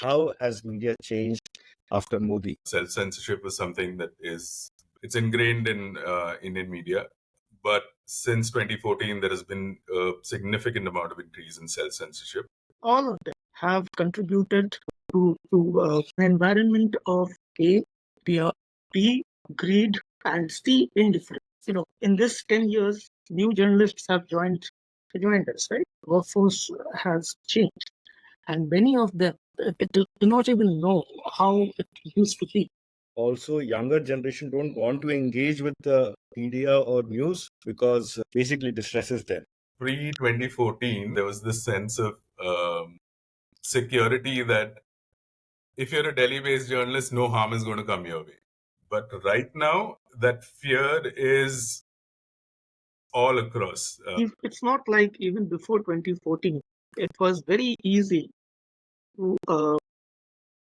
How has media changed after Modi? Self-censorship is something that it's ingrained in Indian media. But since 2014, there has been a significant amount of increase in self-censorship. All of them have contributed to an environment of A, fear, B, greed, and C, indifference. In this 10 years, new journalists have joined us, right? Workforce has changed, and many of them do not even know how it used to be. Also, younger generation don't want to engage with the media or news because basically it distresses them. Pre-2014, there was this sense of security that if you're a Delhi-based journalist, no harm is going to come your way. But right now, that fear is all across. It's not like even before 2014. It was very easy to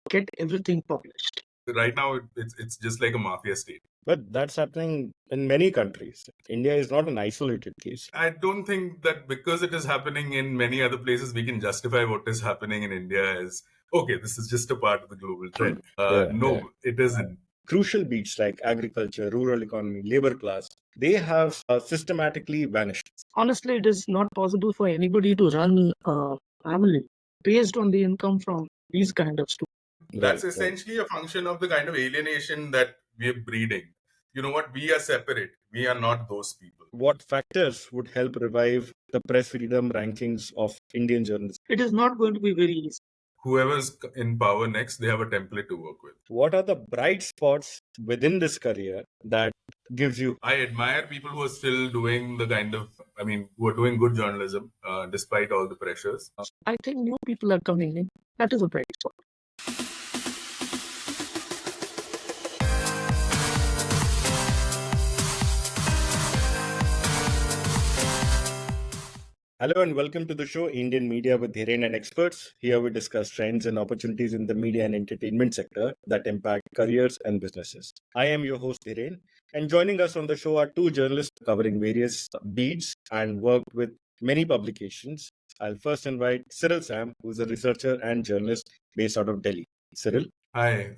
get everything published. Right now, it's just like a mafia state. But that's happening in many countries. India is not an isolated case. I don't think that because it is happening in many other places, we can justify what is happening in India as, okay, this is just a part of the global trend. It isn't. Crucial beats like agriculture, rural economy, labor class, they have systematically vanished. Honestly, it is not possible for anybody to run a family based on the income from these kind of students. That's essentially a function of the kind of alienation that we're breeding. You know what? We are separate. We are not those people. What factors would help revive the press freedom rankings of Indian journalists? It is not going to be very easy. Whoever's in power next, they have a template to work with. What are the bright spots within this career that gives you? I admire people who are still doing who are doing good journalism despite all the pressures. I think new people are coming in. That is a bright spot. Hello and welcome to the show Indian Media with Hiren and Experts. Here we discuss trends and opportunities in the media and entertainment sector that impact careers and businesses. I am your host Hiren, and joining us on the show are two journalists covering various beats and worked with many publications. I'll first invite Cyril Sam, who's a researcher and journalist based out of Delhi. Cyril? Hi,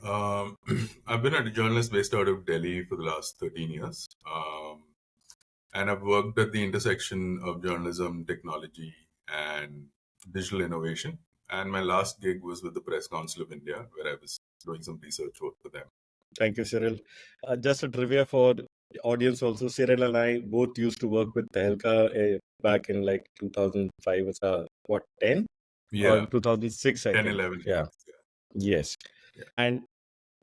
I've been a journalist based out of Delhi for the last 13 years. And I've worked at the intersection of journalism, technology, and digital innovation. And my last gig was with the Press Council of India, where I was doing some research work for them. Thank you, Cyril. Just a trivia for the audience also, Cyril and I both used to work with Tehelka back in like 2005, 10? Yeah. Or 2006, I 10, think. 11. Yeah. Yes. Yeah. And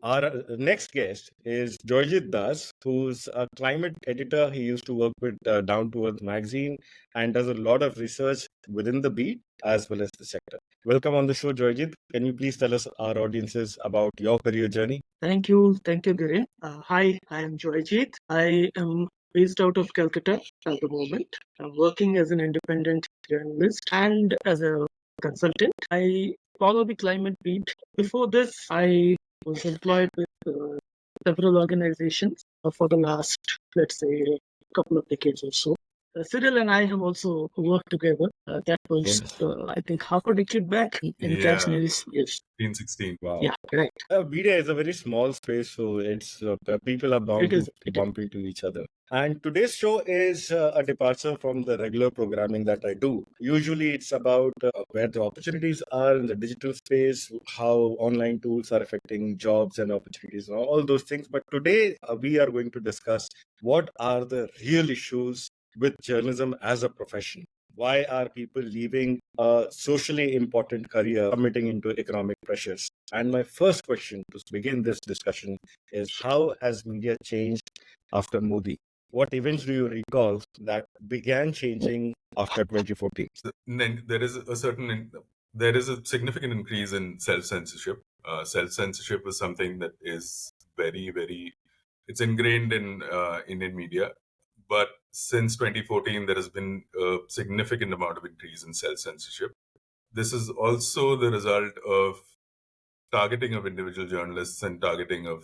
our next guest is Joyjeet Das, who's a climate editor. He used to work with Down to Earth magazine and does a lot of research within the beat as well as the sector. Welcome on the show, Joyjeet. Can you please tell us, our audiences, about your career journey? Thank you, Dhiren. Hi, I am Joyjeet. I am based out of Calcutta at the moment. I'm working as an independent journalist and as a consultant. I follow the climate beat. Before this, I was employed with several organizations for the last, let's say, couple of decades or so. Cyril and I have also worked together. That was, I think, half a decade back in Catch News. Yes. 16. Wow. Yeah, right. Media is a very small space, so it's people are bound to bump into each other. And today's show is a departure from the regular programming that I do. Usually it's about where the opportunities are in the digital space, how online tools are affecting jobs and opportunities, and all those things. But today we are going to discuss what are the real issues with journalism as a profession. Why are people leaving a socially important career, committing into economic pressures? And my first question to begin this discussion is, how has media changed after Modi? What events do you recall that began changing after 2014? There is a significant increase in self-censorship. Self-censorship is something that is very, very, it's ingrained in Indian media. But since 2014, there has been a significant amount of increase in self-censorship. This is also the result of targeting of individual journalists and targeting of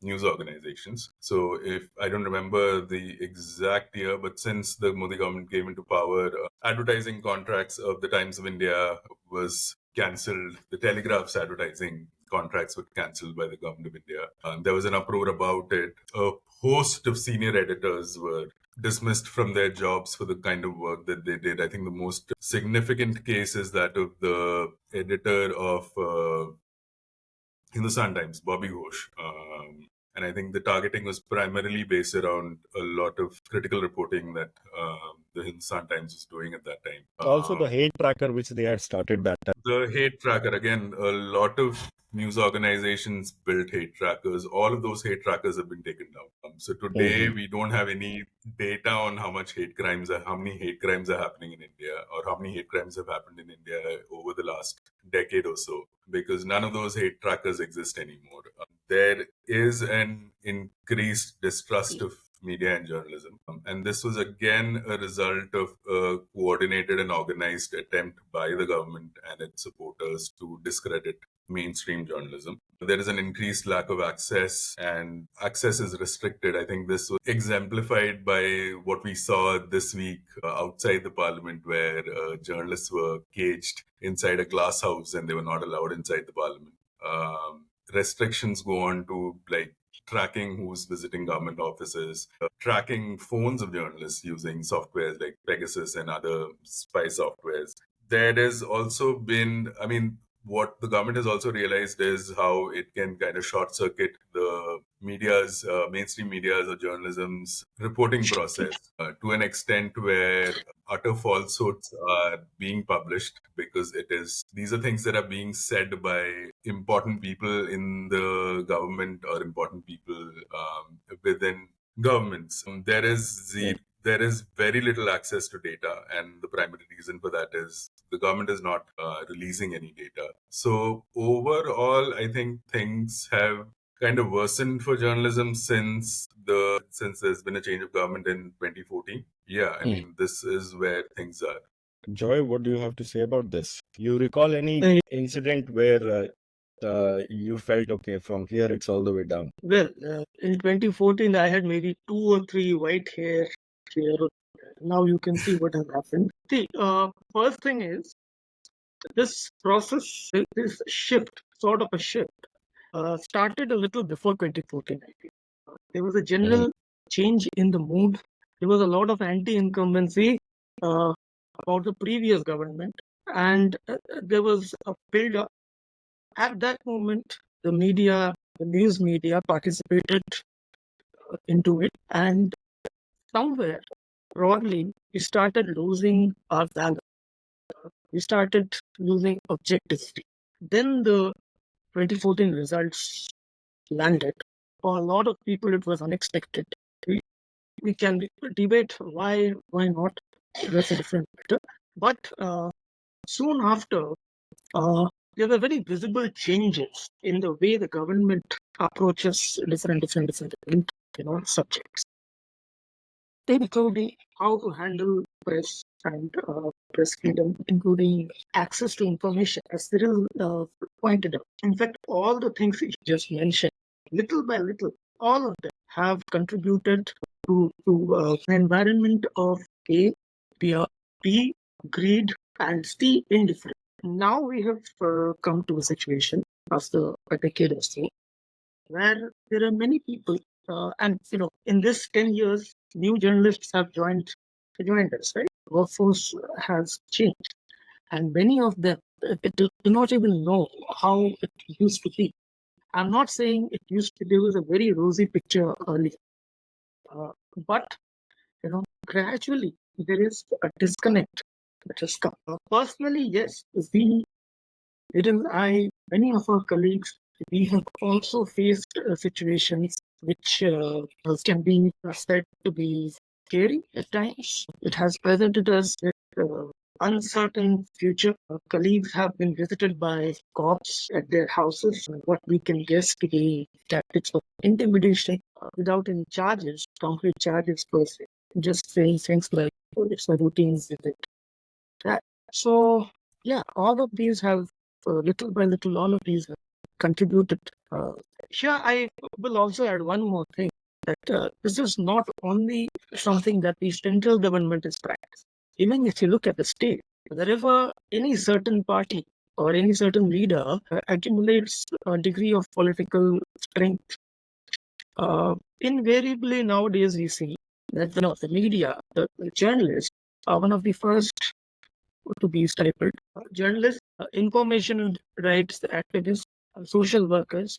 news organizations. So if I don't remember the exact year, but since the Modi government came into power, advertising contracts of the Times of India was cancelled. The Telegraph's advertising contracts were cancelled by the government of India. There was an uproar about it. A host of senior editors were dismissed from their jobs for the kind of work that they did. I think the most significant case is that of the editor of Hindustan Times, Bobby Ghosh. And I think the targeting was primarily based around a lot of critical reporting that the Hindustan Times was doing at that time. Also, the hate tracker, which they had started that time. The hate tracker, again, a lot of news organizations built hate trackers. All of those hate trackers have been taken down. So today we don't have any data on how many hate crimes are happening in India, or how many hate crimes have happened in India over the last decade or so, because none of those hate trackers exist anymore. There is an increased distrust of media and journalism. And this was again a result of a coordinated and organized attempt by the government and its supporters to discredit mainstream journalism. There is an increased lack of access, and access is restricted. I think this was exemplified by what we saw this week outside the parliament, where journalists were caged inside a glass house and they were not allowed inside the parliament. Restrictions go on to like tracking who's visiting government offices, tracking phones of journalists using softwares like Pegasus and other spy softwares. There has also been, what the government has also realized is how it can kind of short circuit the media's, mainstream media's or journalism's reporting process to an extent where utter falsehoods are being published, because these are things that are being said by important people in the government or important people within governments. There is very little access to data, and the primary reason for that is the government is not releasing any data. So overall, I think things have kind of worsened for journalism since there's been a change of government in 2014. Yeah, I mean, this is where things are. Joy, what do you have to say about this? You recall any incident where you felt, okay, from here it's all the way down? Well, in 2014, I had maybe 2 or 3 white hair here. Now you can see what has happened. See, first thing is, this process, this shift, sort of a shift, started a little before 2014, I think. There was a general change in the mood. There was a lot of anti-incumbency about the previous government, and there was a build-up. At that moment, the media, the news media participated into it, and somewhere, broadly, we started losing our value. We started losing objectivity. Then the 2014 results landed. For a lot of people, it was unexpected. We can debate why not. That's a different matter. But soon after, there were very visible changes in the way the government approaches different subjects. Including how to handle press and press freedom, including access to information, as Cyril pointed out. In fact, all the things he just mentioned, little by little, all of them have contributed to an environment of A, fear, B, greed, and C, indifference. Now we have come to a situation after a decade or so where there are many people, and in this 10 years, new journalists have joined us, right? Workforce has changed, and many of them do not even know how it used to be. I'm not saying there was a very rosy picture earlier, but gradually there is a disconnect that has come. Personally, yes, many of our colleagues, we have also faced situations which can be said to be scary at times. It has presented us with uncertain future. Our colleagues have been visited by cops at their houses, what we can guess to be tactics of intimidation without any charges, concrete charges per se. Just saying things like, it's a routine visit. So, yeah, all of these have, little by little, all of these have contributed. Here, I will also add one more thing, that this is not only something that the central government is practicing. Even if you look at the state, wherever any certain party or any certain leader accumulates a degree of political strength, invariably nowadays we see that the media, the journalists are one of the first to be stifled. Journalists, information rights activists, social workers,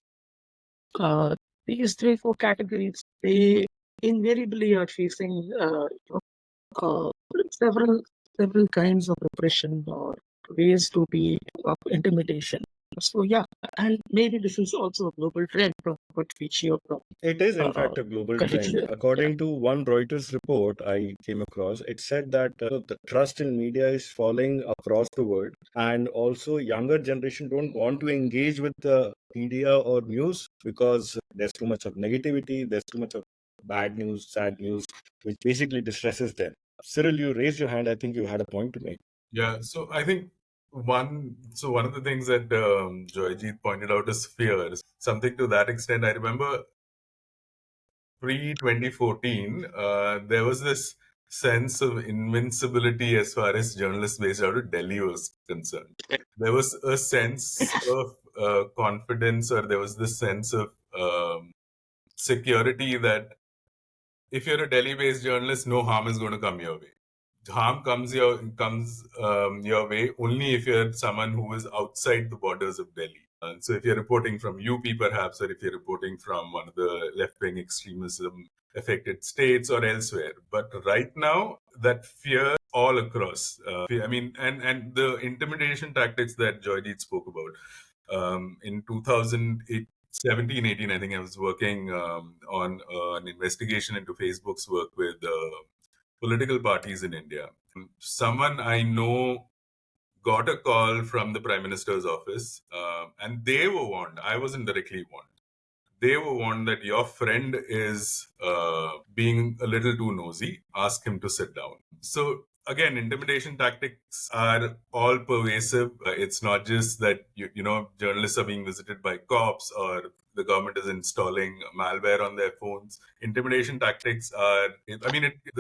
these 3-4 categories, they invariably are facing uh, several several kinds of oppression or ways to be of intimidation. So yeah, and maybe this is also a global trend from what feature from. It is, in fact, a global trend. According to one Reuters report I came across, it said that the trust in media is falling across the world, and also younger generation don't want to engage with the media or news because there's too much of negativity, there's too much of bad news, sad news, which basically distresses them. Cyril, you raised your hand. I think you had a point to make. Yeah, so I think one of the things that Joyjeet pointed out is fear. Something to that extent. I remember pre 2014, there was this sense of invincibility as far as journalists based out of Delhi was concerned. There was a sense of confidence, or there was this sense of security that if you're a Delhi-based journalist, no harm is going to come your way. Harm comes your way only if you're someone who is outside the borders of Delhi. So if you're reporting from UP perhaps, or if you're reporting from one of the left-wing extremism affected states or elsewhere. But right now, that fear all across. And the intimidation tactics that Joyjeet spoke about. In 2017, 18, I think I was working on an investigation into Facebook's work with political parties in India. Someone I know got a call from the Prime Minister's office, and they were warned. I wasn't directly warned. They were warned that your friend is being a little too nosy. Ask him to sit down. So again, intimidation tactics are all pervasive. It's not just that journalists are being visited by cops or the government is installing malware on their phones. Intimidation tactics are.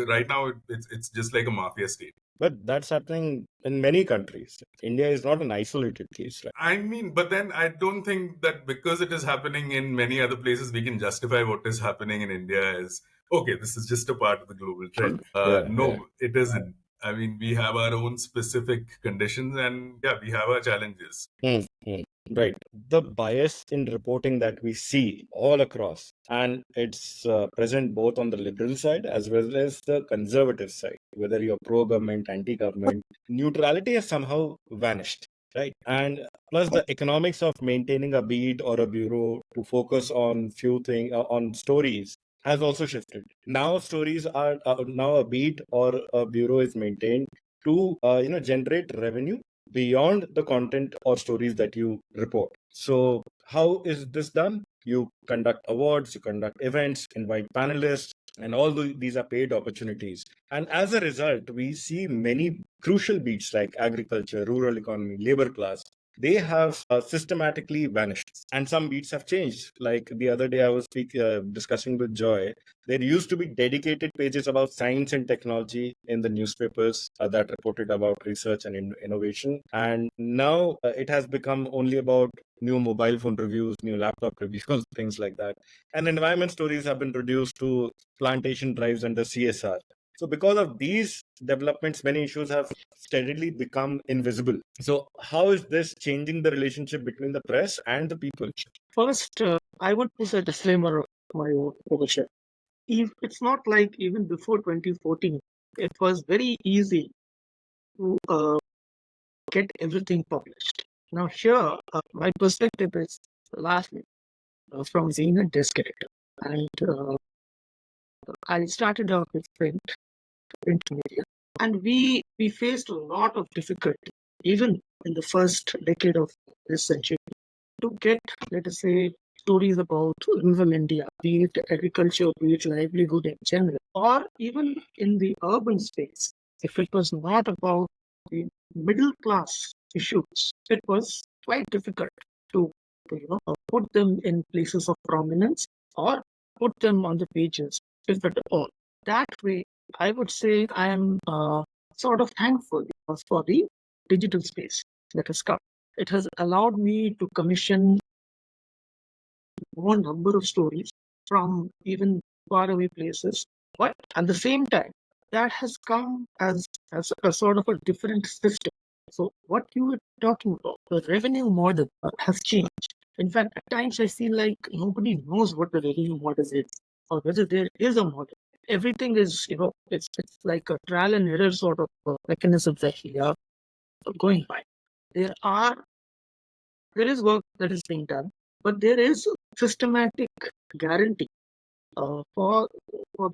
Right now it's just like a mafia state. But that's happening in many countries. India is not an isolated case, right? I mean, but then I don't think that because it is happening in many other places, we can justify what is happening in India as, okay, this is just a part of the global trend. It isn't. I mean, we have our own specific conditions and we have our challenges. Right. The bias in reporting that we see all across, and it's present both on the liberal side as well as the conservative side, whether you're pro-government, anti-government, neutrality has somehow vanished. Right. And plus the economics of maintaining a beat or a bureau to focus on few things, on stories, has also shifted. Now stories are now a beat or a bureau is maintained to generate revenue beyond the content or stories that you report. So how is this done? You conduct awards, you conduct events, invite panelists, and all these are paid opportunities. And as a result, we see many crucial beats like agriculture, rural economy, labor class. They have systematically vanished, and some beats have changed. Like the other day, I was discussing with Joy. There used to be dedicated pages about science and technology in the newspapers that reported about research and innovation. And now it has become only about new mobile phone reviews, new laptop reviews, things like that. And environment stories have been reduced to plantation drives under CSR. So because of these developments, many issues have steadily become invisible. So how is this changing the relationship between the press and the people? First, I would put a disclaimer of my own over here. It's not like even before 2014, it was very easy to get everything published. Now here, my perspective is lastly from being a desk editor. And I started out with print media. And we faced a lot of difficulty, even in the first decade of this century, to get, let us say, stories about rural India, be it agriculture, be it livelihood in general, or even in the urban space. If it was not about the middle class issues, it was quite difficult to put them in places of prominence or put them on the pages, if at all. That way, I would say I am sort of thankful for the digital space that has come. It has allowed me to commission more number of stories from even faraway places. But at the same time, that has come as a sort of a different system. So what you were talking about, the revenue model has changed. In fact, at times I feel like nobody knows what the revenue model is or whether there is a model. Everything is, it's like a trial and error sort of mechanism that we are going by. There is work that is being done, but there is systematic guarantee for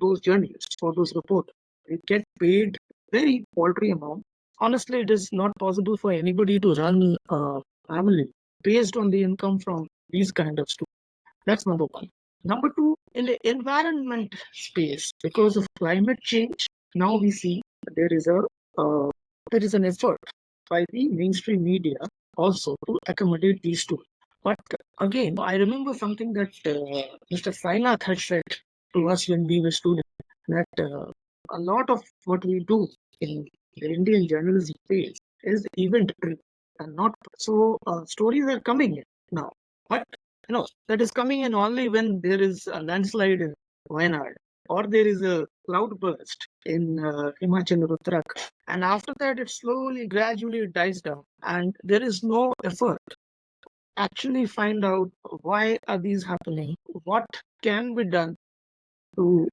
those journalists, for those reporters. They get paid very paltry amount. Honestly, it is not possible for anybody to run a family based on the income from these kind of students. That's number one. Number two, in the environment space, because of climate change, now we see there is an effort by the mainstream media also to accommodate these two. But again, I remember something that Mr. Sainath had said to us when we were students, that a lot of what we do in the Indian journalism space is event driven and not so. Stories are coming in now, but that is coming in only when there is a landslide in Wayanad or there is a cloud burst in Himachal or Uttarakhand. And after that, it slowly, gradually dies down. And there is no effort to actually find out why are these happening, what can be done to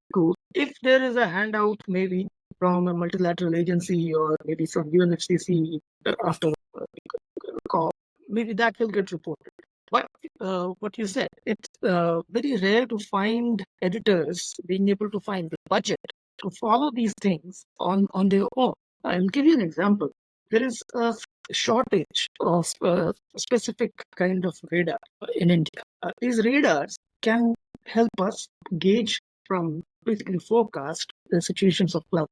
if there is a handout maybe from a multilateral agency or maybe from UNFCCC after call, maybe that will get reported. But what you said, it's very rare to find editors being able to find the budget to follow these things on their own. I'll give you an example. There is a shortage of specific kind of radar in India. These radars can help us gauge from basically forecast the situations of cloud.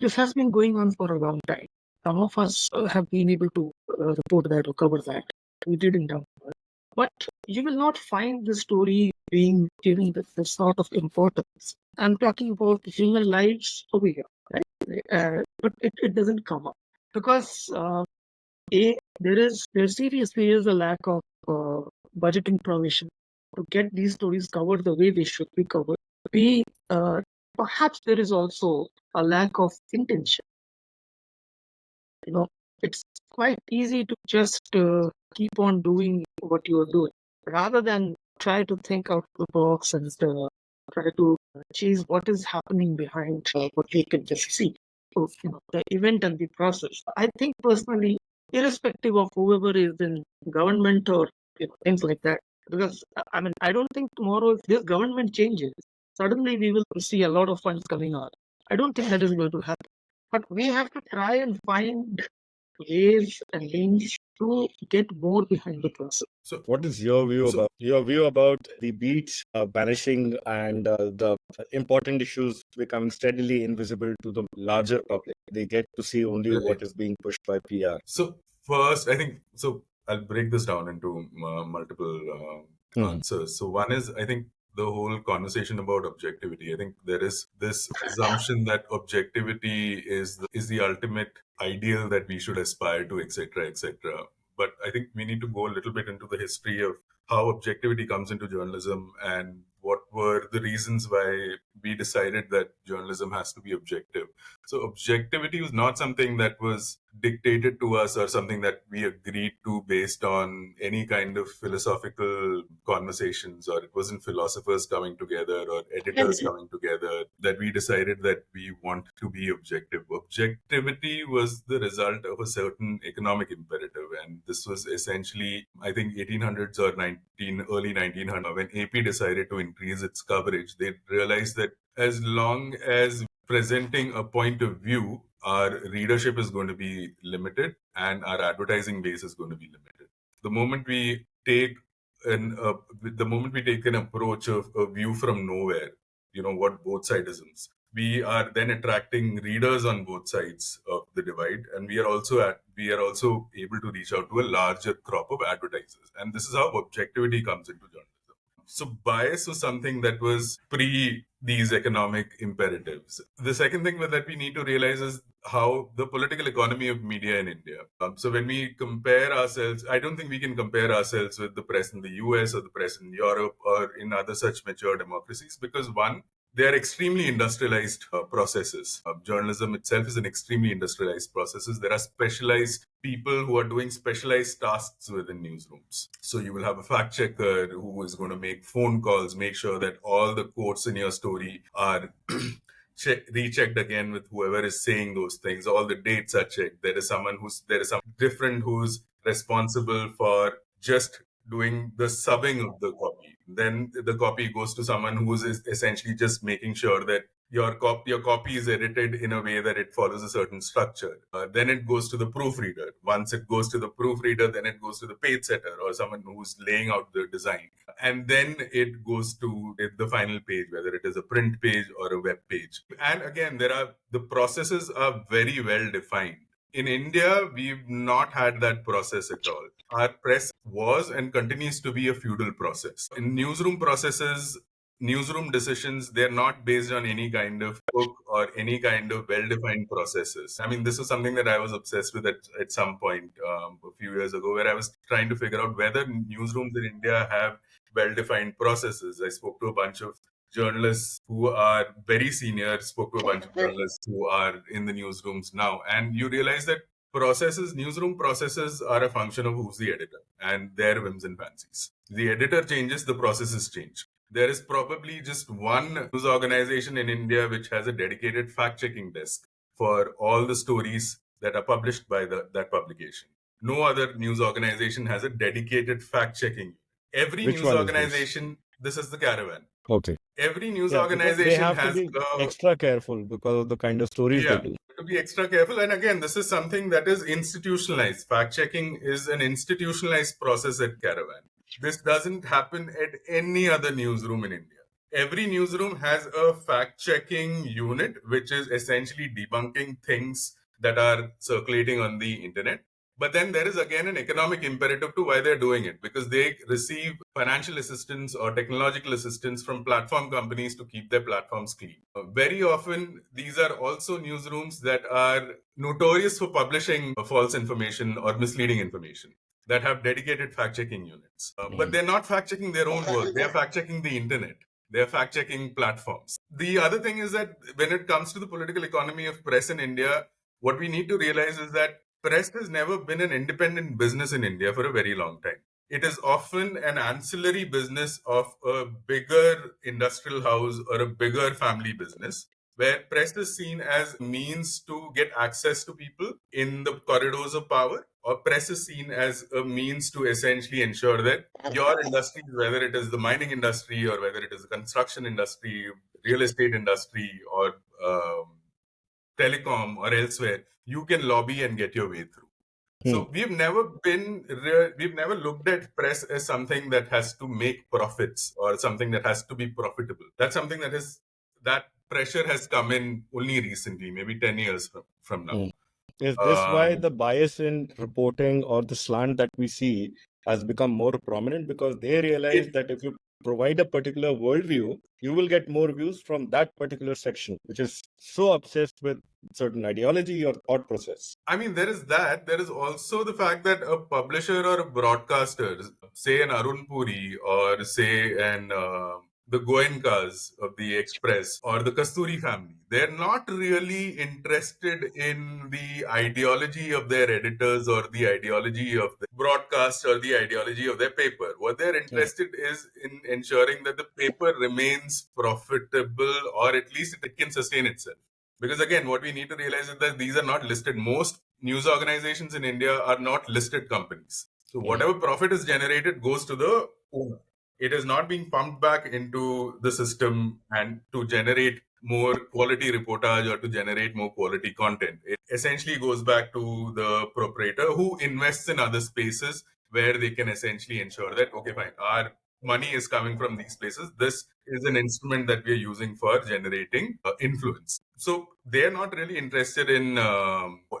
This has been going on for a long time. Some of us have been able to report that or cover that. We did in downward. But you will not find the story being given this sort of importance. I'm talking about human lives over here, right? But it doesn't come up because there's seriously is a lack of budgeting provision to get these stories covered the way they should be covered. Perhaps there is also a lack of intention. It's quite easy to just keep on doing what you're doing rather than try to think out of the box and try to chase what is happening behind what you can just see. So, the event and the process. I think personally, irrespective of whoever is in government or things like that, because I don't think tomorrow if this government changes, suddenly we will see a lot of funds coming out. I don't think that is going to happen. But we have to try and find ways and means to get more behind the process. So, what is your view about the beats vanishing and the important issues becoming steadily invisible to the larger public? They get to see only what is being pushed by PR. So first, I think I'll break this down into multiple answers. So one is, I think, the whole conversation about objectivity. I think there is this assumption that objectivity is the ultimate ideal that we should aspire to, etc., etc. But I think we need to go a little bit into the history of how objectivity comes into journalism and what were the reasons why we decided that journalism has to be objective. So objectivity was not something that was dictated to us or something that we agreed to based on any kind of philosophical conversations, or it wasn't philosophers coming together or editors coming together that we decided that we want to be objective. Objectivity was the result of a certain economic imperative, and this was essentially, I think, 1800s or early 1900s when AP decided to increase its coverage. They realized that as long as presenting a point of view, our readership is going to be limited and our advertising base is going to be limited. The moment we take an approach of a view from nowhere, what both sidisms, we are then attracting readers on both sides of the divide, and we are also able to reach out to a larger crop of advertisers. And this is how objectivity comes into journalism. So bias was something that was pre these economic imperatives. The second thing that we need to realize is how the political economy of media in India. So when we compare ourselves, I don't think we can compare ourselves with the press in the US or the press in Europe or in other such mature democracies because one, they are extremely industrialized processes. Journalism itself is an extremely industrialized processes. There are specialized people who are doing specialized tasks within newsrooms. So you will have a fact checker who is going to make phone calls, make sure that all the quotes in your story are rechecked again with whoever is saying those things. All the dates are checked. There is some different who's responsible for just doing the subbing of the copy. Then the copy goes to someone who's essentially just making sure that your copy is edited in a way that it follows a certain structure. Then it goes to the proofreader. Once it goes to the proofreader, then it goes to the page setter or someone who's laying out the design. And then it goes to the final page, whether it is a print page or a web page. And again, the processes are very well defined. In India, we've not had that process at all. Our press was and continues to be a feudal process. In newsroom processes, newsroom decisions, they're not based on any kind of book or any kind of well-defined processes. I mean, this is something that I was obsessed with at some point a few years ago, where I was trying to figure out whether newsrooms in India have well-defined processes. I spoke to a bunch of journalists who are very senior, spoke to a bunch of journalists who are in the newsrooms now, and you realize that newsroom processes are a function of who's the editor and their whims and fancies. The editor changes, the processes change. There is probably just one news organization in India which has a dedicated fact-checking desk for all the stories that are published by that publication. No other news organization has a dedicated fact-checking. Every Which news one is organization, this is the Caravan. Okay. Every news Yeah, because they organization have to has be extra careful because of the kind of stories they do. to be extra careful. And again, this is something that is institutionalized. Fact checking is an institutionalized process at Caravan. This doesn't happen at any other newsroom in India. Every newsroom has a fact checking unit, which is essentially debunking things that are circulating on the internet. But then there is again an economic imperative to why they're doing it, because they receive financial assistance or technological assistance from platform companies to keep their platforms clean. Very often, these are also newsrooms that are notorious for publishing false information or misleading information that have dedicated fact-checking units. But they're not fact-checking their own work. They're fact-checking the internet. They're fact-checking platforms. The other thing is that when it comes to the political economy of press in India, what we need to realize is that press has never been an independent business in India for a very long time. It is often an ancillary business of a bigger industrial house or a bigger family business, where press is seen as a means to get access to people in the corridors of power, or press is seen as a means to essentially ensure that your industry, whether it is the mining industry or whether it is the construction industry, real estate industry, or telecom or elsewhere, you can lobby and get your way through. So we've never looked at press as something that has to make profits or something that has to be profitable. That's something that pressure has come in only recently, maybe 10 years from now. Is this why the bias in reporting or the slant that we see has become more prominent? Because they realize that if you provide a particular worldview, you will get more views from that particular section, which is so obsessed with certain ideology or thought process. I mean, there is that. There is also the fact that a publisher or a broadcaster, say an Arun Puri or say the Goenkas of the Express or the Kasturi family, they're not really interested in the ideology of their editors or the ideology of the broadcast or the ideology of their paper. What they're interested is in ensuring that the paper remains profitable, or at least it can sustain itself. Because again, what we need to realize is that these are not listed. Most news organizations in India are not listed companies. So whatever profit is generated goes to the owner. It is not being pumped back into the system and to generate more quality reportage or to generate more quality content. It essentially goes back to the proprietor who invests in other spaces where they can essentially ensure that, okay, fine, our money is coming from these places. This is an instrument that we are using for generating influence. So they're not really interested in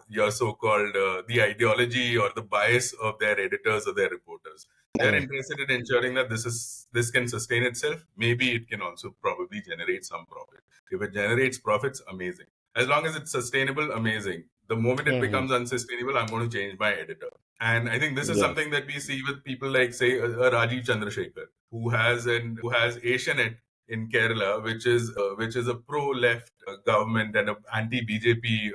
your so-called the ideology or the bias of their editors or their reporters. They're interested in ensuring that this can sustain itself. Maybe it can also probably generate some profit. If it generates profits, amazing. As long as it's sustainable, amazing. The moment it becomes unsustainable, I'm going to change my editor. And I think this is something that we see with people like, say, a Rajiv Chandrasekhar, who has Asianet in Kerala, which is a pro-left government and an anti-BJP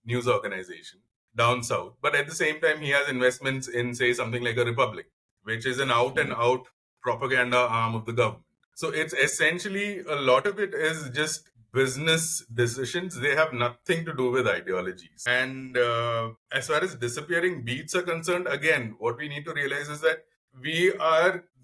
news organization down south. But at the same time, he has investments in, say, something like a Republic, which is an out-and-out propaganda arm of the government. So it's essentially, a lot of it is just business decisions. They have nothing to do with ideologies. And as far as disappearing beats are concerned, again, what we need to realize is that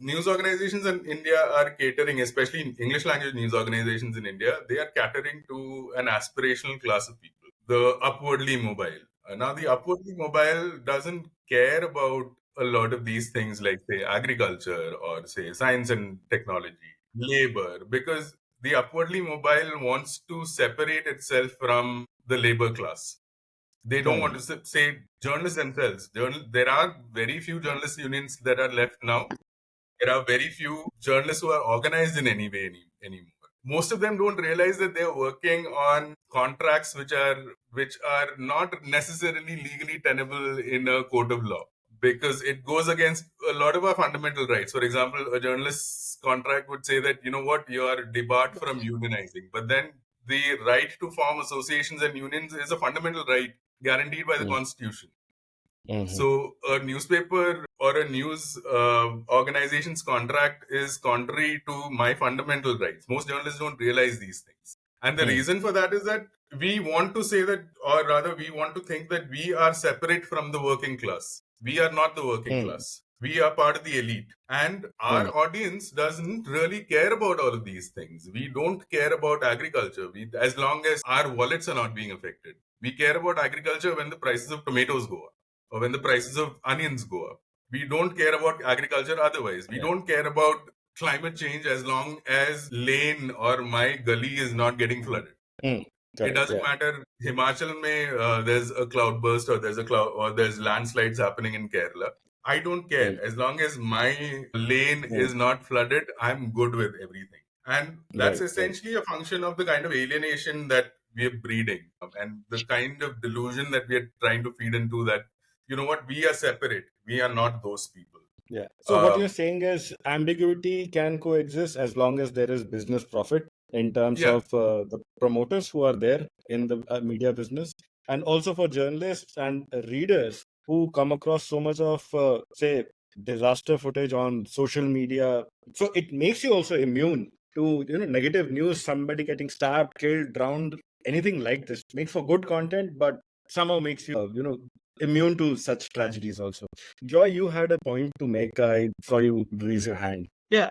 news organizations in India are catering, especially in English language news organizations in India, they are catering to an aspirational class of people, the upwardly mobile. Now, the upwardly mobile doesn't care about a lot of these things like, say, agriculture or, say, science and technology, labor, because the upwardly mobile wants to separate itself from the labor class. They don't want to say journalists themselves. There are very few journalist unions that are left now. There are very few journalists who are organized in any way anymore. Most of them don't realize that they're working on contracts which are not necessarily legally tenable in a court of law, because it goes against a lot of our fundamental rights. For example, a journalist's contract would say that, you know what, you are debarred from unionizing. But then the right to form associations and unions is a fundamental right guaranteed by the Constitution. So a newspaper or a news organization's contract is contrary to my fundamental rights. Most journalists don't realize these things. And the reason for that is that we want to say that, or rather we want to think that we are separate from the working class. We are not the working class. We are part of the elite. And our audience doesn't really care about all of these things. We don't care about agriculture, as long as our wallets are not being affected. We care about agriculture when the prices of tomatoes go up, or when the prices of onions go up. We don't care about agriculture otherwise. We don't care about climate change as long as lane or my gully is not getting flooded. It doesn't matter. Himachal mein there's a cloudburst, or there's landslides happening in Kerala. I don't care. As long as my lane is not flooded, I'm good with everything. And that's essentially a function of the kind of alienation that we're breeding, and the kind of delusion that we're trying to feed into, that, you know what, we are separate. We are not those people. Yeah. So what you're saying is ambiguity can coexist as long as there is business profit in terms of the promoters who are there in the media business, and also for journalists and readers who come across so much of, say, disaster footage on social media. So it makes you also immune to, negative news, somebody getting stabbed, killed, drowned, anything like this. Makes for good content, but somehow makes you, immune to such tragedies also. Joy, you had a point to make. I saw you raise your hand. Yeah,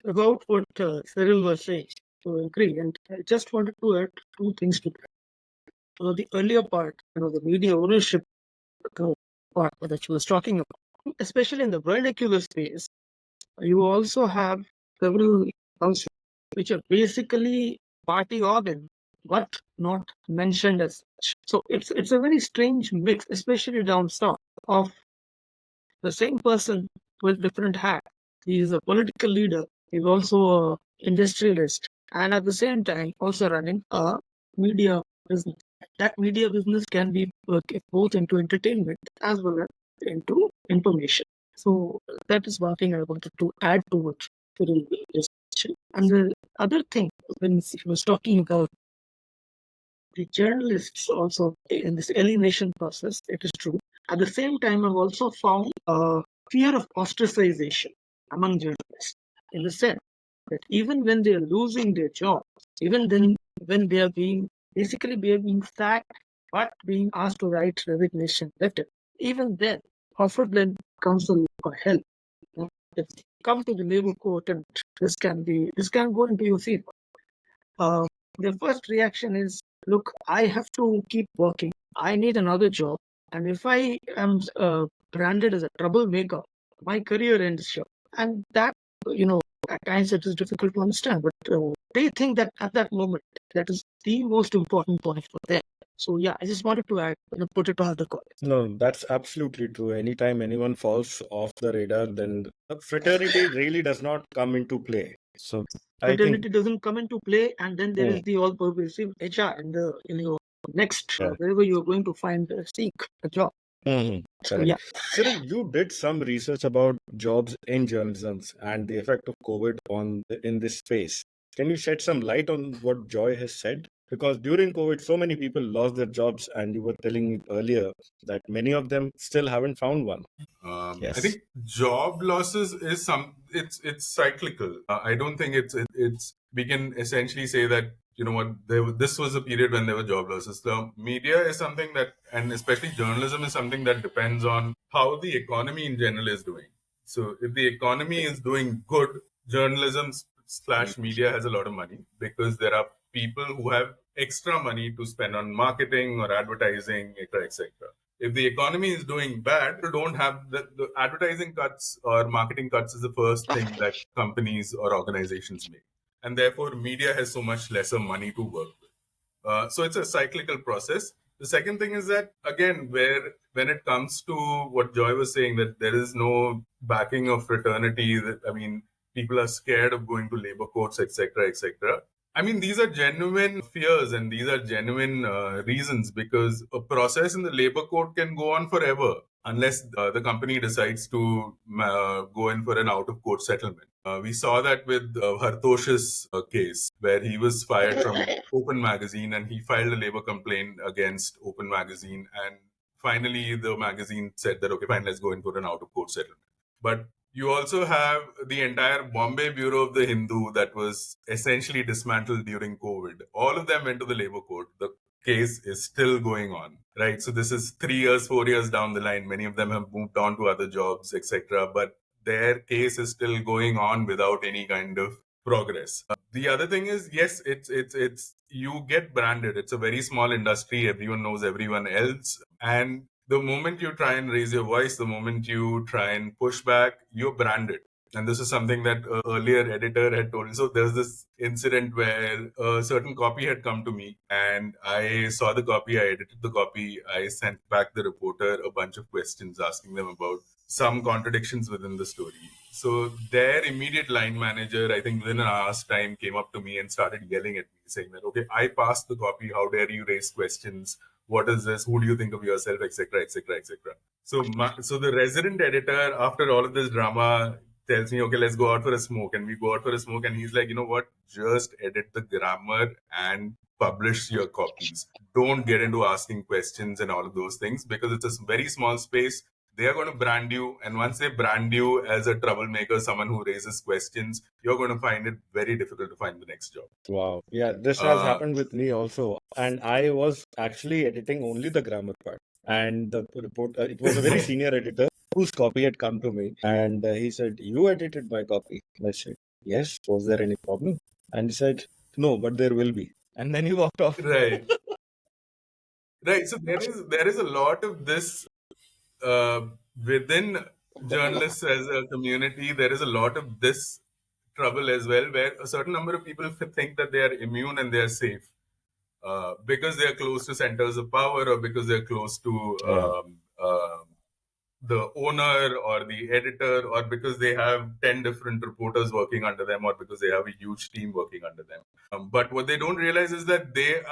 about what Cyril was saying, to agree. And I just wanted to add two things to that. The earlier part, the media ownership part that she was talking about, especially in the vernacular space, you also have several councils which are basically party organ, but not mentioned as such. So it's a very strange mix, especially down south, of the same person with different hat. He is a political leader. He's also an industrialist, and at the same time also running a media business. That media business can be both into entertainment as well as into information. So that is one thing I wanted to add to what Cyril just mentioned. And the other thing, when he was talking about the journalists also in this alienation process, it is true. At the same time, I've also found a fear of ostracization among journalists, in the sense that even when they are losing their jobs, even then when they are being sacked, but being asked to write resignation letter, even then offer them counsel or help. If they come to the labor court and this can go into your favor. The first reaction is, look, I have to keep working. I need another job. And if I am branded as a troublemaker, my career ends here. And that, at times it is difficult to understand. But they think that at that moment, that is the most important point for them. So yeah, I just wanted to add, put it on the call. No, that's absolutely true. Anytime anyone falls off the radar, then the fraternity really does not come into play. So I think, Fraternity doesn't come into play, and then there is the all-pervasive HR in the next yeah. wherever you're going to find seek a job. So Correct. yeah, Cyril, you did some research about jobs in journalism and the effect of COVID in this space. Can you shed some light on what Joy has said? Because during COVID, so many people lost their jobs, and you were telling me earlier that many of them still haven't found one. I Yes. think job losses is it's cyclical. I don't think it's we can essentially say that this was a period when there were job losses. The media is something that, and especially journalism, is something that depends on how the economy in general is doing. So if the economy is doing good, journalism slash media has a lot of money because there are people who have extra money to spend on marketing or advertising, etc., etc. If the economy is doing bad, you don't have the advertising cuts or marketing cuts is the first thing that companies or organizations make. And therefore, media has so much lesser money to work with. So it's a cyclical process. The second thing is that, again, when it comes to what Joy was saying, that there is no backing of fraternity, that, I mean, people are scared of going to labor courts, etc., etc. I mean, these are genuine fears and these are genuine reasons, because a process in the labor court can go on forever unless the company decides to go in for an out of court settlement. We saw that with Hartosh's case, where he was fired from Open Magazine and he filed a labor complaint against Open Magazine. And finally, the magazine said that, okay, fine, let's go in for an out of court settlement. But you also have the entire Bombay Bureau of the Hindu that was essentially dismantled during COVID. All of them went to the labor court. The case is still going on, right? So this is 3 years, 4 years down the line. Many of them have moved on to other jobs, etc. But their case is still going on without any kind of progress. The other thing is, yes, it's you get branded. It's a very small industry. Everyone knows everyone else, and the moment you try and raise your voice, the moment you try and push back, you're branded. And this is something that earlier editor had told me. So there's this incident where a certain copy had come to me and I saw the copy, I edited the copy, I sent back the reporter a bunch of questions asking them about some contradictions within the story. So their immediate line manager, I think within an hour's time, came up to me and started yelling at me, saying that, okay, I passed the copy, how dare you raise questions? What is this? Who do you think of yourself, etc., etc., etc. So the resident editor, after all of this drama, tells me, okay, let's go out for a smoke. And we go out for a smoke. And he's like, you know what? Just edit the grammar and publish your copies. Don't get into asking questions and all of those things, because it's a very small space. They are going to brand you. And once they brand you as a troublemaker, someone who raises questions, you're going to find it very difficult to find the next job. Wow. Yeah, this has happened with me also. And I was actually editing only the grammar part. And the report, it was a very senior editor whose copy had come to me. And he said, "You edited my copy." I said, "Yes. Was there any problem?" And he said, "No, but there will be." And then he walked off. Right. Right. So there is a lot of this within journalists as a community. There is a lot of this trouble as well, where a certain number of people think that they are immune and they are safe because they are close to centers of power, or because they're close to Yeah. the owner or the editor, or because they have 10 different reporters working under them, or because they have a huge team working under them. But what they don't realize is that they're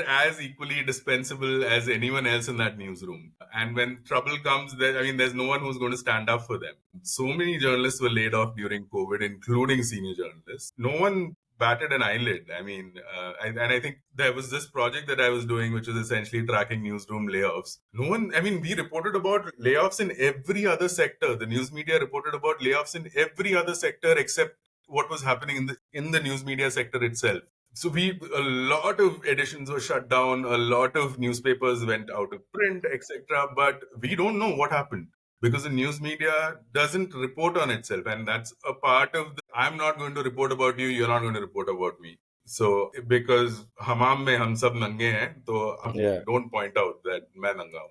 as equally dispensable as anyone else in that newsroom. And when trouble comes, there's no one who's going to stand up for them. So many journalists were laid off during COVID, including senior journalists. No one batted an eyelid. And I think there was this project that I was doing, which was essentially tracking newsroom layoffs. We reported about layoffs in every other sector. The news media reported about layoffs in every other sector except what was happening in the news media sector itself. So a lot of editions were shut down, a lot of newspapers went out of print, etc. But we don't know what happened, because the news media doesn't report on itself, and that's a part of I'm not going to report about you, you're not going to report about me. So because hamam mein hum sab nange hain, so Yeah. don't point out that main nanga hu.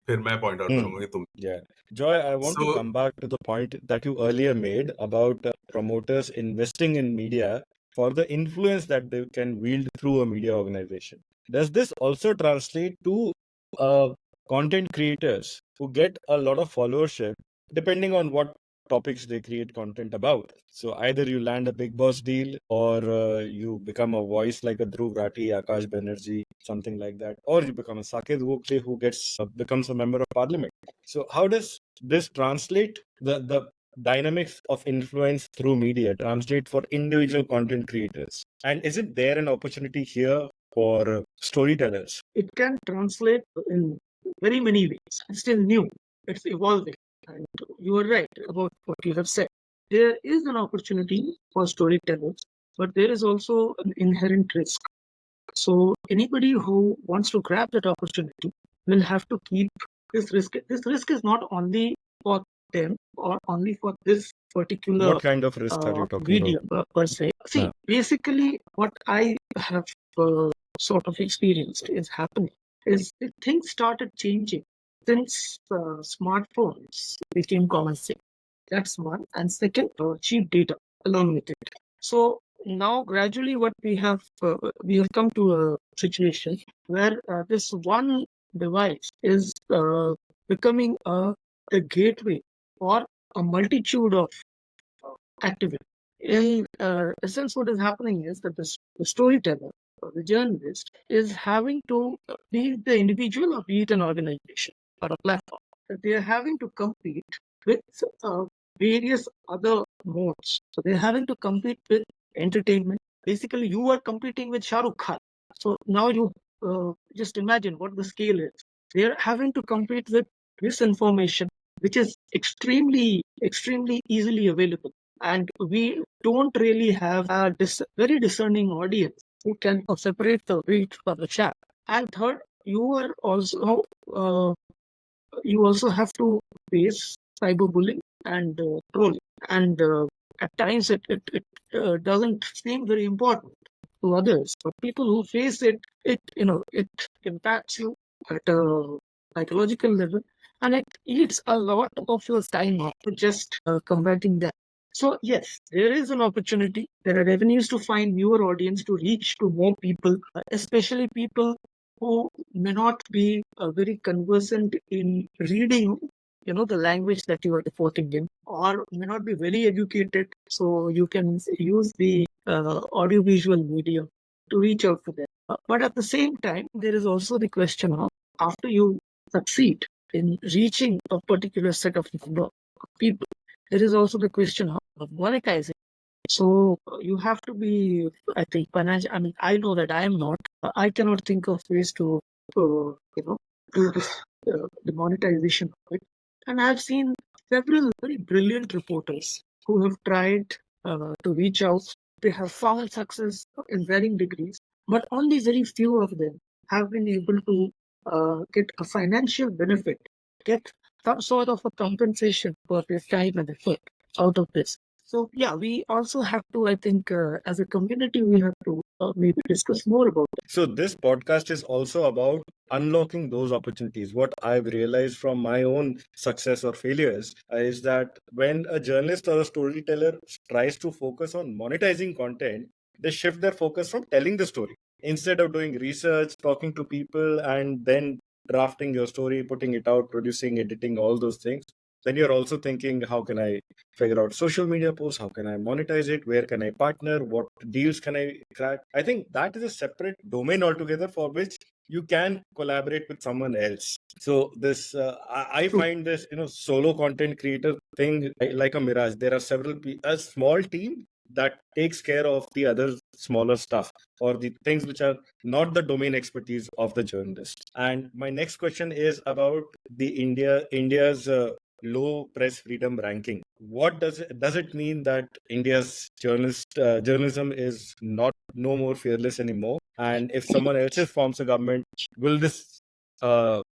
फिर मैं point out करूंगा कि तुम. Yeah. Joy, I want to So come back to the point that you earlier made about promoters investing in media for the influence that they can wield through a media organization. does this also translate to uh, content creators who get a lot of followership depending on what topics they create content about? So either you land a big boss deal, or you become a voice like a Dhruv Rathi, Akash Banerjee, something like that, or you become a Saket Gokhale who becomes a member of parliament. So how does this translate the dynamics of influence through media translate for individual content creators? And isn't there an opportunity here for storytellers? It can translate in very many ways. It's still new. It's evolving. And you are right about what you have said. There is an opportunity for storytellers, but there is also an inherent risk. So anybody who wants to grab that opportunity will have to keep this risk. This risk is not only for them or only for this particular What kind of risk are you talking medium per se. See, Yeah. basically, what I have sort of experienced is happening is that things started changing since smartphones became common sense. That's one. And second, cheap data along with it. So now gradually what we have come to a situation where this one device is becoming a gateway for a multitude of activity. In essence, what is happening is that the storyteller or the journalist is having to be the individual or be it an organization or a platform. That they are having to compete with various other modes. So they're having to compete with entertainment. Basically, you are competing with Shah Rukh Khan. So now you just imagine what the scale is. They're having to compete with misinformation, which is extremely easily available. And we don't really have a very discerning audience who can separate the wheat from the chaff. And third, uh, you also have to face cyberbullying and trolling. And at times it doesn't seem very important to others, but people who face it impacts you at a psychological level, and it eats a lot of your time up to just combating that. So yes, there is an opportunity. There are avenues to find newer audience, to reach to more people, especially people who may not be very conversant in reading, the language that you are reporting in, or may not be very educated. So you can use the audiovisual medium to reach out to them. But at the same time, there is also the question of, after you succeed in reaching a particular set of people, there is also the question of monetizing. So you have to be, I think, financial. I mean, I know that I am not. I cannot think of ways to, do this, the monetization of it. And I've seen several very brilliant reporters who have tried to reach out. They have found success in varying degrees, but only very few of them have been able to get a financial benefit, get some sort of a compensation for their time and effort out of this. So yeah, we also have to, I think, as a community, we have to maybe discuss more about it. So this podcast is also about unlocking those opportunities. What I've realized from my own success or failures is that when a journalist or a storyteller tries to focus on monetizing content, they shift their focus from telling the story. Instead of doing research, talking to people, and then drafting your story, putting it out, producing, editing, all those things, then you're also thinking, how can I figure out social media posts? How can I monetize it? Where can I partner? What deals can I crack? I think that is a separate domain altogether for which you can collaborate with someone else. So this, I find this, solo content creator thing like a mirage. There are a small team that takes care of the other smaller stuff or the things which are not the domain expertise of the journalist. And my next question is about the India's low press freedom ranking. What does it mean that India's journalism is no more fearless anymore? And if someone else forms a government, will this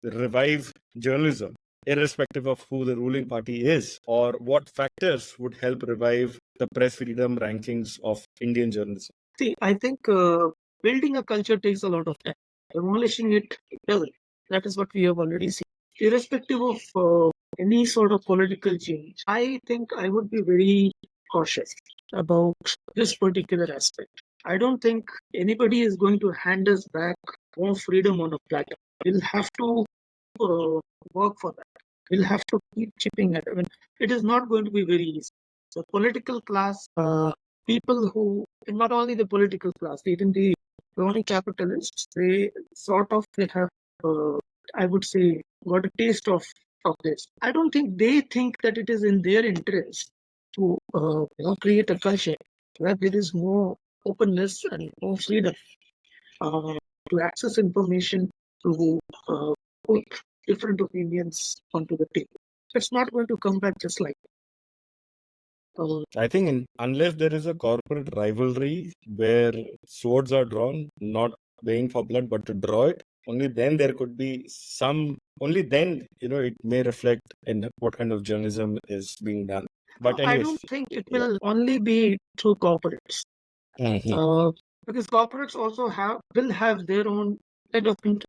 revive journalism, irrespective of who the ruling party is? Or what factors would help revive the press freedom rankings of Indian journalism? See, I think building a culture takes a lot of time. Demolishing it doesn't. That is what we have already seen. Irrespective of any sort of political change, I think I would be very cautious about this particular aspect. I don't think anybody is going to hand us back more freedom on a platter. We'll have to work for that. We'll have to keep chipping at it. I mean, it is not going to be very easy. So, political class, people who, not only the political class, even the crony capitalists, they have, I would say, got a taste of this. I don't think they think that it is in their interest to create a culture where there is more openness and more freedom uh, to access information, to put different opinions onto the table. It's not going to come back just like I think unless there is a corporate rivalry where swords are drawn, not weighing for blood, but to draw it, only then there could be only then, it may reflect in what kind of journalism is being done. But I anyways, don't think it will only be through corporates. Because corporates also will have their own kind of interest.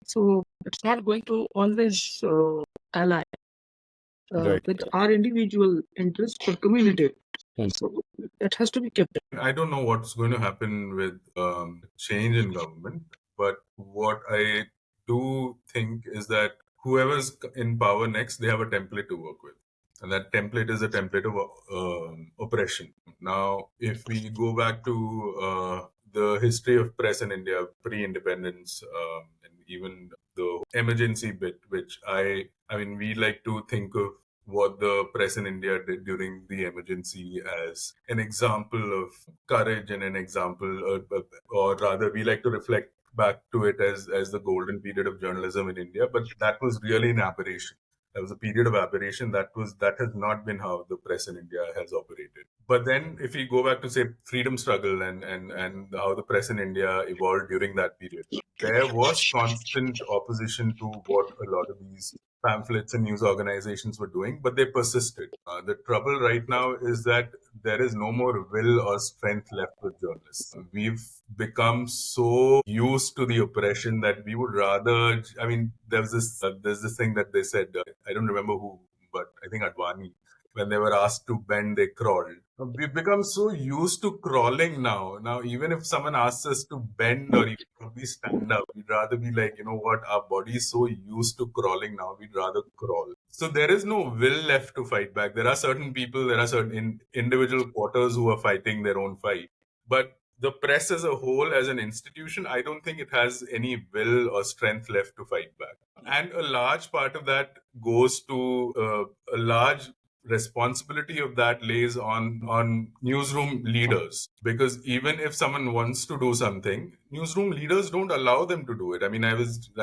So it's not going to always ally Right. with our individual interests or community. So it has to be kept. I don't know what's going to happen with change in government, but what I do think is that whoever's in power next, they have a template to work with. And that template is a template of oppression. Now, if we go back to the history of press in India, pre-independence, and even the emergency bit, which I mean, we like to think of what the press in India did during the emergency as an example of courage and an example, or rather, we like to reflect back to it as the golden period of journalism in India. But that was really an aberration. That was a period of aberration. That has not been how the press in India has operated. But then, if we go back to say freedom struggle and how the press in India evolved during that period, there was constant opposition to what a lot of these pamphlets and news organizations were doing, but they persisted. The trouble right now is that there is no more will or strength left with journalists. We've become so used to the oppression that we would rather. I mean, there's this thing that they said. I don't remember who, but I think Advani. When they were asked to bend, they crawled. We've become so used to crawling now. Now, even if someone asks us to bend or even probably stand up, we'd rather be like, you know what, our body is so used to crawling now, we'd rather crawl. So there is no will left to fight back. There are certain people, there are certain individual quarters who are fighting their own fight. But the press as a whole, as an institution, I don't think it has any will or strength left to fight back. And a large part of that goes to a large responsibility of that lays on newsroom leaders, because even if someone wants to do something, newsroom leaders don't allow them to do it. I mean, I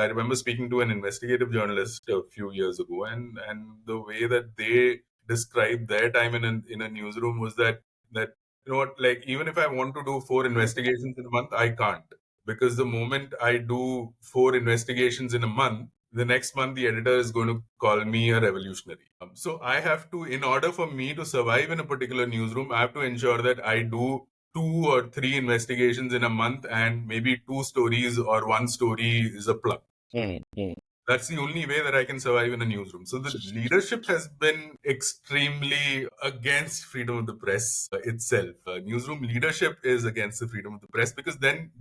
remember speaking to an investigative journalist a few years ago, and the way that they described their time in a newsroom was that you know what, like, even if I want to do 4 investigations in a month, I can't, because the moment I do 4 investigations in a month, the next month the editor is going to call me a revolutionary. So I have to, in order for me to survive in a particular newsroom, I have to ensure that I do 2 or 3 investigations in a month, and maybe 2 stories or 1 story is a plug. That's the only way that I can survive in a newsroom. So the leadership has been extremely against freedom of the press itself. Newsroom leadership is against the freedom of the press, because then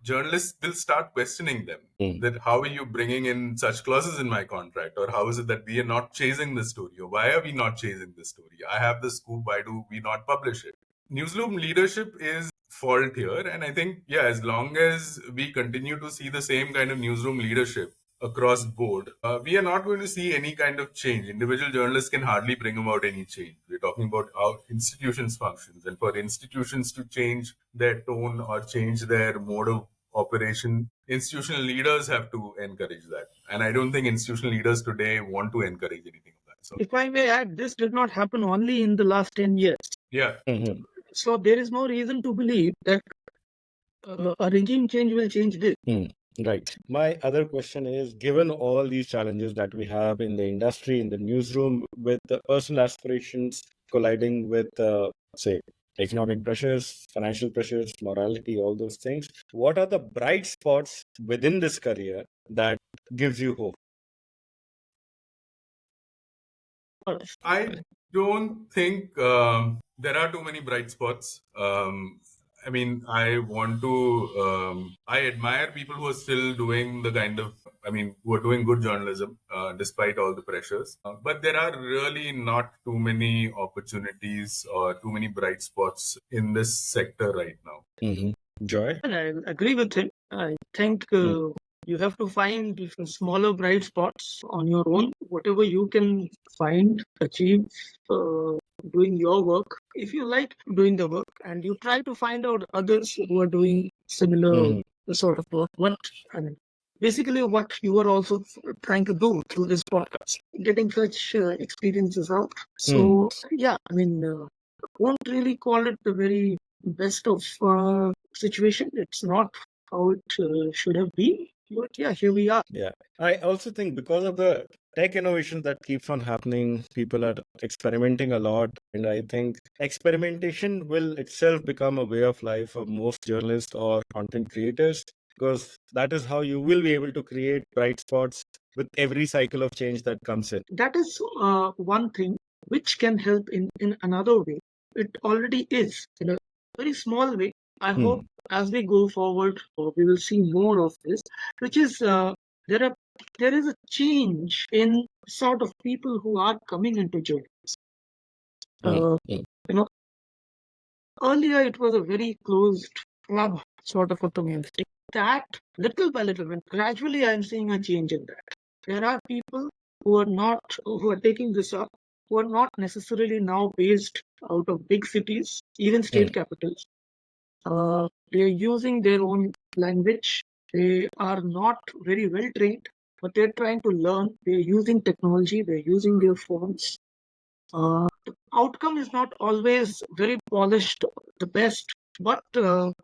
journalists will start questioning them. That how are you bringing in such clauses in my contract, or how is it that we are not chasing this story, or why are we not chasing this story? I have the scoop. Why do we not publish it? Newsroom leadership is fault here, and I think as long as we continue to see the same kind of newsroom leadership across board, we are not going to see any kind of change. Individual journalists can hardly bring about any change. We're talking about how institutions functions, and for institutions to change their tone or change their mode of operation, institutional leaders have to encourage that. And I don't think institutional leaders today want to encourage anything of that. So, if I may add, this did not happen only in the last 10 years. Yeah. So there is no reason to believe that a regime change will change this. Right. My other question is, given all these challenges that we have in the industry, in the newsroom, with the personal aspirations colliding with, say, economic pressures, financial pressures, morality, all those things, what are the bright spots within this career that gives you hope? I don't think there are too many bright spots. I mean, I want to, I admire people who are still doing the kind of, I mean, who are doing good journalism despite all the pressures. But there are really not too many opportunities or too many bright spots in this sector right now. Mm-hmm. Joy? And I agree with him. I think you have to find different smaller bright spots on your own. Whatever you can find, achieve, doing your work. If you like doing the work and you try to find out others who are doing similar sort of work, basically what you are also trying to do through this podcast, getting such experiences out. So, yeah, I mean, won't really call it the very best of situation. It's not how it should have been. But yeah, here we are. Yeah. I also think because of the tech innovation that keeps on happening, people are experimenting a lot. And I think experimentation will itself become a way of life for most journalists or content creators, because that is how you will be able to create bright spots with every cycle of change that comes in. That is one thing which can help in another way. It already is in a very small way. I hope as we go forward, we will see more of this, which is there is a change in sort of people who are coming into journalism. You know, earlier it was a very closed club sort of a community. That little by little, when gradually I'm seeing a change in that. There are people who are taking this up, who are not necessarily now based out of big cities, even state capitals. They are using their own language. They are not very well trained, but they're trying to learn. They're using technology. They're using their phones. The outcome is not always very polished, the best. But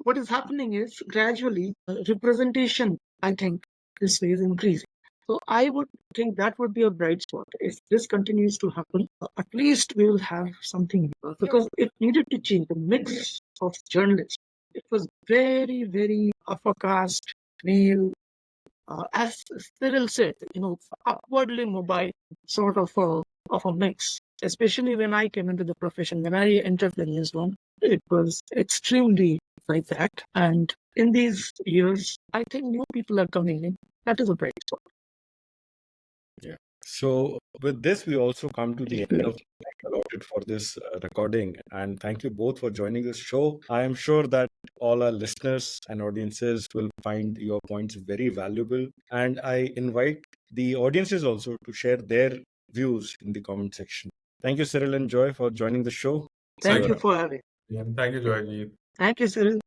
what is happening is gradually representation, I think, is increasing. So I would think that would be a bright spot. If this continues to happen, at least we will have something because it needed to change the mix of journalists. It was very, very upper caste, male, as Cyril said, upwardly mobile sort of a mix. Especially when I came into the profession, when I entered the newsroom, it was extremely like that. And in these years, I think new people are coming in. That is a bright spot. Yeah. So with this, we also come to the end of the time allotted for this recording. And thank you both for joining this show. I am sure that all our listeners and audiences will find your points very valuable. And I invite the audiences also to share their views in the comment section. Thank you, Cyril and Joy, for joining the show. Thank you for having. Yeah, thank you, Joyjeet. Thank you, Cyril.